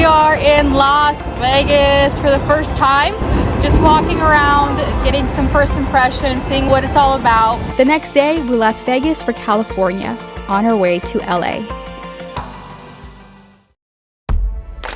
are in Las Vegas for the first time. Just walking around, getting some first impressions, seeing what it's all about. The next day, we left Vegas for California, on our way to LA.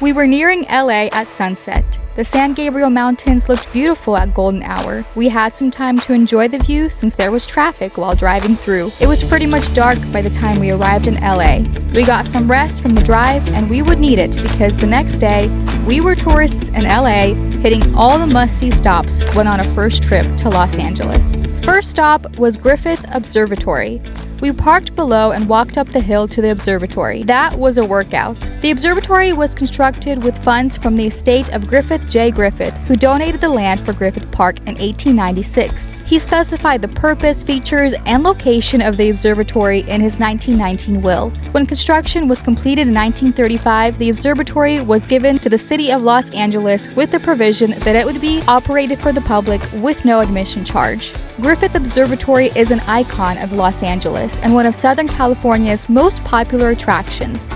We were nearing LA at sunset. The San Gabriel Mountains looked beautiful at golden hour. We had some time to enjoy the view since there was traffic while driving through. It was pretty much dark by the time we arrived in LA. We got some rest from the drive, and we would need it because the next day, we were tourists in LA, hitting all the must-see stops when on a first trip to Los Angeles. First stop was Griffith Observatory. We parked below and walked up the hill to the observatory. That was a workout. The observatory was constructed with funds from the estate of Griffith J. Griffith, who donated the land for Griffith Park in 1896. He specified the purpose, features, and location of the observatory in his 1919 will. When construction was completed in 1935, the observatory was given to the city of Los Angeles with the provision that it would be operated for the public with no admission charge. Griffith Observatory is an icon of Los Angeles and one of Southern California's most popular attractions.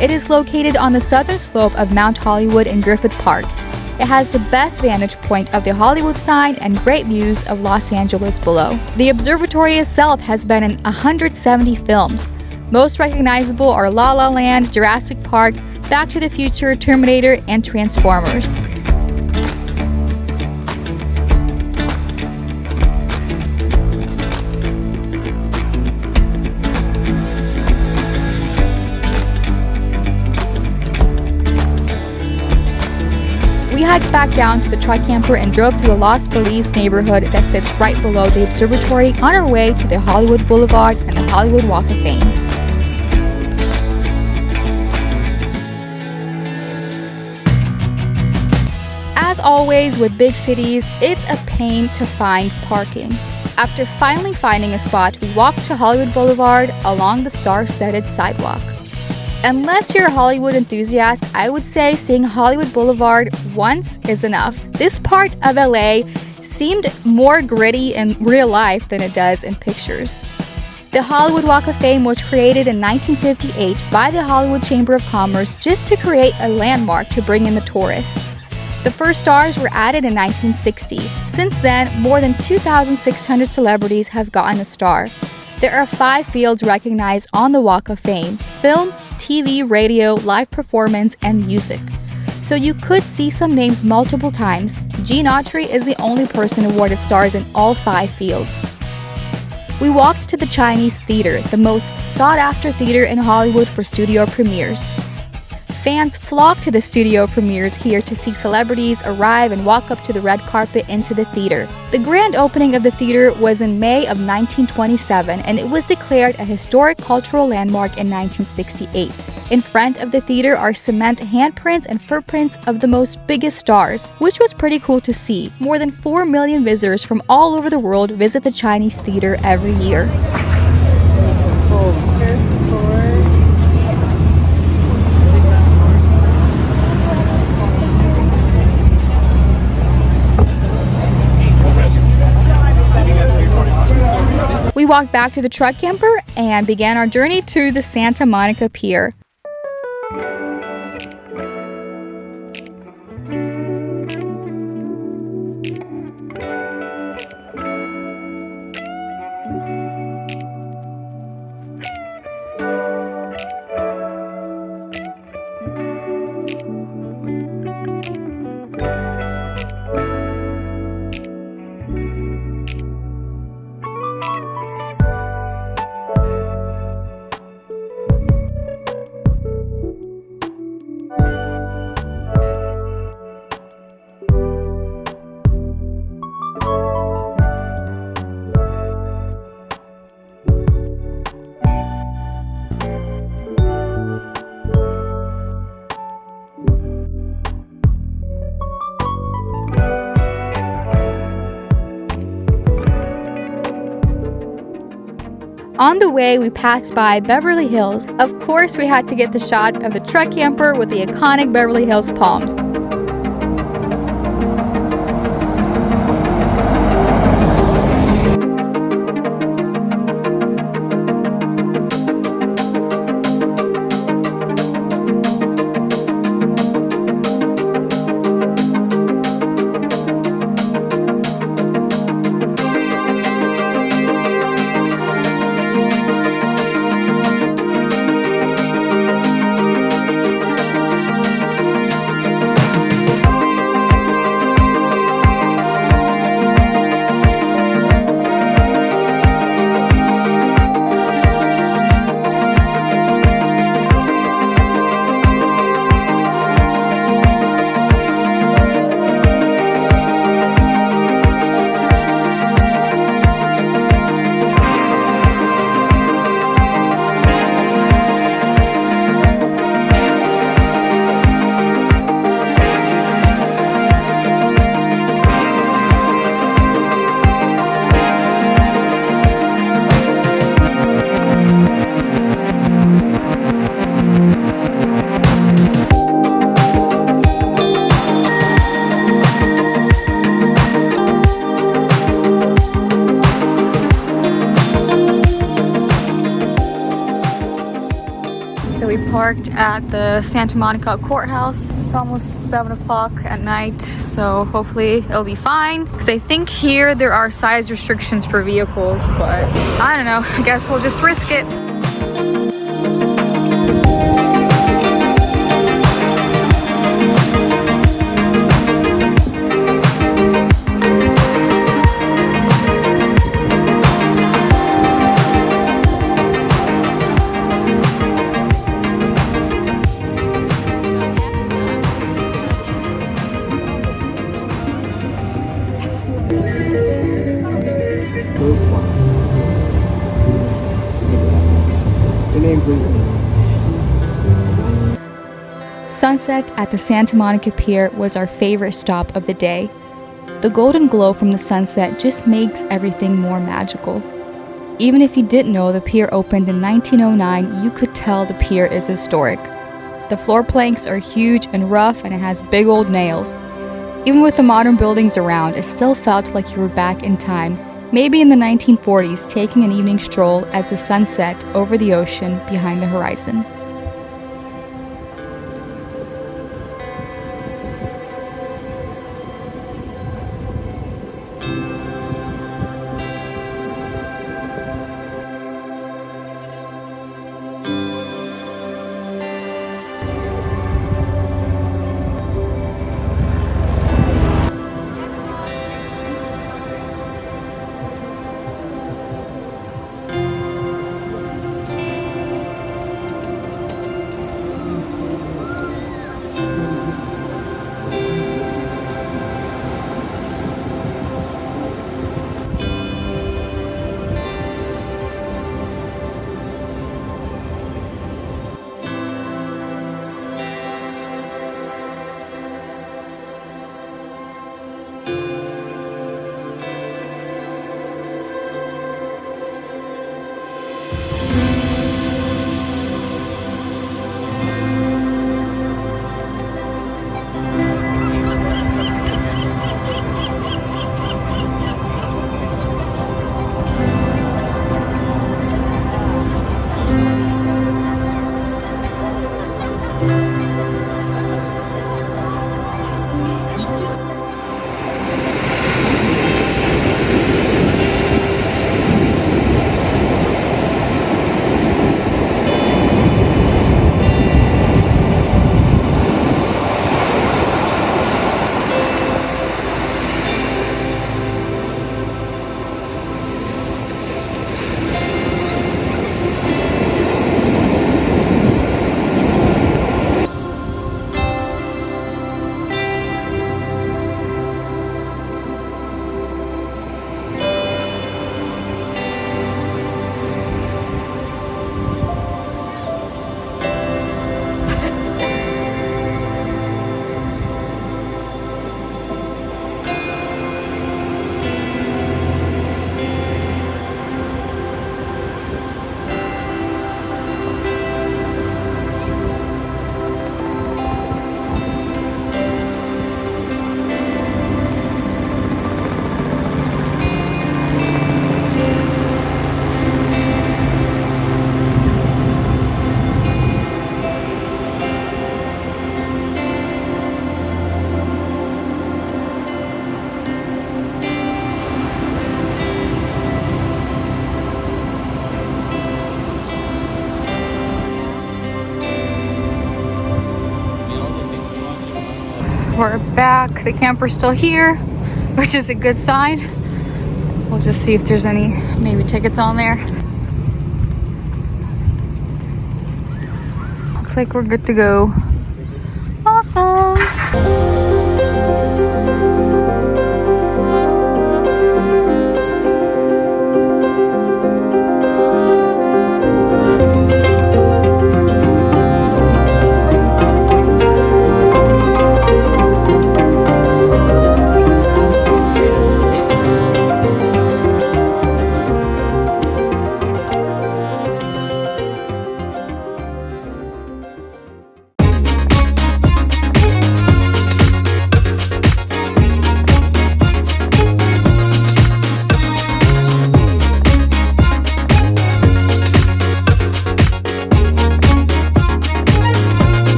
It is located on the southern slope of Mount Hollywood in Griffith Park. It has the best vantage point of the Hollywood sign and great views of Los Angeles below. The observatory itself has been in 170 films. Most recognizable are La La Land, Jurassic Park, Back to the Future, Terminator, and Transformers. We hiked back down to the truck camper and drove through the Los Feliz neighborhood that sits right below the observatory on our way to the Hollywood Boulevard and the Hollywood Walk of Fame. As always with big cities, it's a pain to find parking. After finally finding a spot, we walked to Hollywood Boulevard along the star-studded sidewalk. Unless you're a Hollywood enthusiast, I would say seeing Hollywood Boulevard once is enough. This part of LA seemed more gritty in real life than it does in pictures. The Hollywood Walk of Fame was created in 1958 by the Hollywood Chamber of Commerce just to create a landmark to bring in the tourists. The first stars were added in 1960. Since then, more than 2,600 celebrities have gotten a star. There are 5 fields recognized on the Walk of Fame: film, TV, radio, live performance, and music. So you could see some names multiple times. Gene Autry is the only person awarded stars in all 5 fields. We walked to the Chinese Theater, the most sought-after theater in Hollywood for studio premieres. Fans flock to the studio premieres here to see celebrities arrive and walk up to the red carpet into the theater. The grand opening of the theater was in May of 1927, and it was declared a historic cultural landmark in 1968. In front of the theater are cement handprints and footprints of the most biggest stars, which was pretty cool to see. More than 4 million visitors from all over the world visit the Chinese theater every year. We walked back to the truck camper and began our journey to the Santa Monica Pier. On the way, we passed by Beverly Hills. Of course, we had to get the shot of the truck camper with the iconic Beverly Hills palms. parked at the Santa Monica courthouse. It's almost 7 o'clock at night, so hopefully it'll be fine. Because I think here there are size restrictions for vehicles, but I don't know. I guess we'll just risk it. Sunset at the Santa Monica Pier was our favorite stop of the day. The golden glow from the sunset just makes everything more magical. Even if you didn't know the pier opened in 1909, you could tell the pier is historic. The floor planks are huge and rough, and it has big old nails. Even with the modern buildings around, it still felt like you were back in time, maybe in the 1940s, taking an evening stroll as the sun set over the ocean behind the horizon. We're back. The camper's still here, which is a good sign. We'll just see if there's any maybe tickets on there. Looks like we're good to go.